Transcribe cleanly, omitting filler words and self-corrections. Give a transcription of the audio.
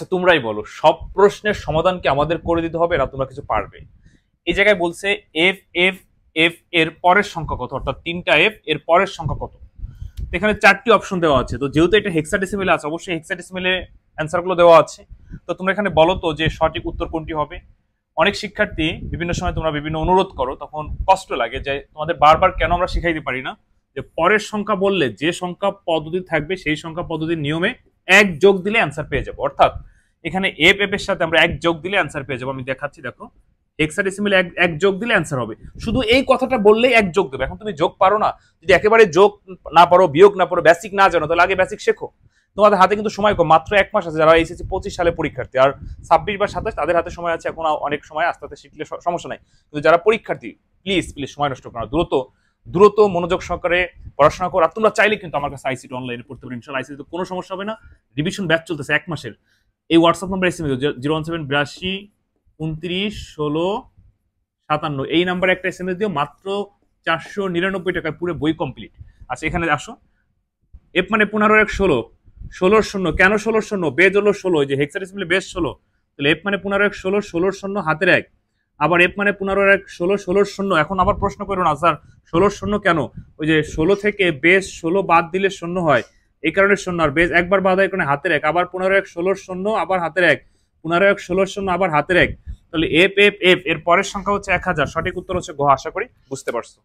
তোমরাই বলো, সব প্রশ্নের সমাধান কি আমাদের করে দিতে হবে, না তোমরা কিছু পারবে? এই জায়গায় বলছে এফ এফ এফ এর পরের সংখ্যা কত, অর্থাৎ 3টা এফ এর পরের সংখ্যা কত। তো এখানে 4টি অপশন দেওয়া আছে, তো যেহেতু এটা হেক্সাডেসিমেলে আছে অবশ্যই হেক্সাডেসিমেলে অ্যান্সার গুলো দেওয়া আছে। তো তোমরা এখানে বলো তো যে সঠিক উত্তর কোনটি হবে। অনেক শিক্ষার্থী বিভিন্ন সময় তোমরা বিভিন্ন অনুরোধ করো, তখন কষ্ট লাগে যে তোমাদের বারবার কেন আমরা শিখাইতে পারি না যে পরের সংখ্যা বললে যে সংখ্যা পদ্ধতি থাকবে সেই সংখ্যা পদ্ধতির নিয়মে এক যোগ দিলে অ্যান্সার পেয়ে যাবো। অর্থাৎ এখানে এফ এফ এর সাথে আমরা এক যোগ দিলে অ্যান্সার পেয়ে যাবো। আমি দেখাচ্ছি, দেখো হেক্সাডেসিমেল এক যোগ দিলে অ্যান্সার হবে। শুধু এই কথাটা বললেই এক যোগ দেবে। এখন তুমি যোগ পারো না, যদি একেবারে যোগ না পারো, বিয়োগ না পারো, বেসিক না জানো, তাহলে আগে বেসিক শেখো। তোমাদের হাতে কিন্তু সময় কম, মাত্র 1 মাস আছে। যারা এসেছে 25 সালে পরীক্ষার্থী আর 26 বা 27 তাদের হাতে সময় আছে, এখন অনেক সময় আস্তে আস্তে শিখলে সমস্যা নাই। কিন্তু যারা পরীক্ষার্থী প্লিজ প্লিজ সময় নষ্ট করো না, দ্রুত দ্রুত মনোযোগ সহকারে পড়াশোনা করো। আর তোমরা চাইলে কিন্তু আমার কাছে আইসিটি অনলাইনে পড়তে পারো, ইনশাআল্লাহ আইসিটি কোনো সমস্যা হবে না। রিভিশন ব্যাচ চলতেছে 1 মাসের। এই হোয়াটসঅ্যাপ নাম্বার এসএমএস 01782291657, এই নাম্বারে একটা এসএমএস দিও, মাত্র 499 টাকায় পুরো বই কমপ্লিট। আচ্ছা এখানে আসো, এফ মানে 15 1 16, 16 শূন্য কেন 16 শূন্য, বেজ হলো 16, যে হেক্সাডেসিমেলে বেজ 16, তাহলে এফ মানে 15 1 16, 16 শূন্য হাতের 1, আবার এফ মানে 15 1 16, 16 শূন্য। এখন আবার প্রশ্ন করো না স্যার 16 শূন্য কেন, ওই যে 16 থেকে বেজ 16 বাদ দিলে শূন্য হয়, এই কারণে শূন্য। আর বেজ একবার বাদ হয় কারণে হাতের 1, আবার 15 1 16 শূন্য আবার হাতের 1, 15 1 16 শূন্য আবার হাতের 1। তাহলে এফ এফ এফ এর পরের সংখ্যা হচ্ছে 1000। সঠিক উত্তর হচ্ছে ঘ। আশা করি বুঝতে পারছো।